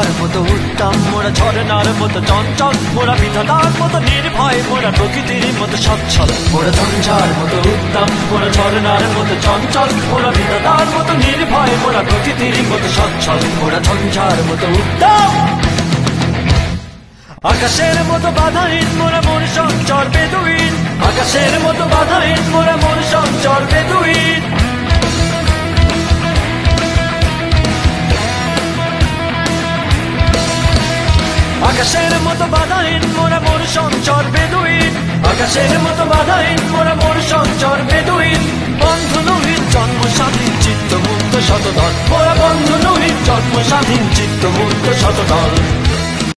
ঝঞ্ঝার মতো উত্তম, মোরা ঝরনার মতো চঞ্চল, মোরা বিধাতার মতো নির্ভয়, মোরা প্রকৃতির মতো সচ্ছল। মোরা ঝঞ্ঝার মতো উত্তম, মোরা ঝরনার মতো চঞ্চল, মোরা বিধাতার মতো নির্ভয়, মোরা প্রকৃতির মতো সচ্ছল। মোরা ঝঞ্ঝার মতো উত্তম, আকাশের মতো বাধাহীন, মোরা মন সঞ্চর বেদুইন। আকাশের মতো বাধাহীন, মোরা মন সঞ্চর বেদুইন। আকাশের মতো বাধাহীন, মোরা মন সঞ্চর বেদুইন। আকাশের মতো বাধাহীন, মোরা মন সঞ্চর বেদুইন। বন্ধু নহিত জন্ম স্বাধীন, চিত্ত মুক্ত শতদল, মোরা বন্ধু নহিত জন্ম স্বাধীন, চিত্ত মুক্ত শতদল।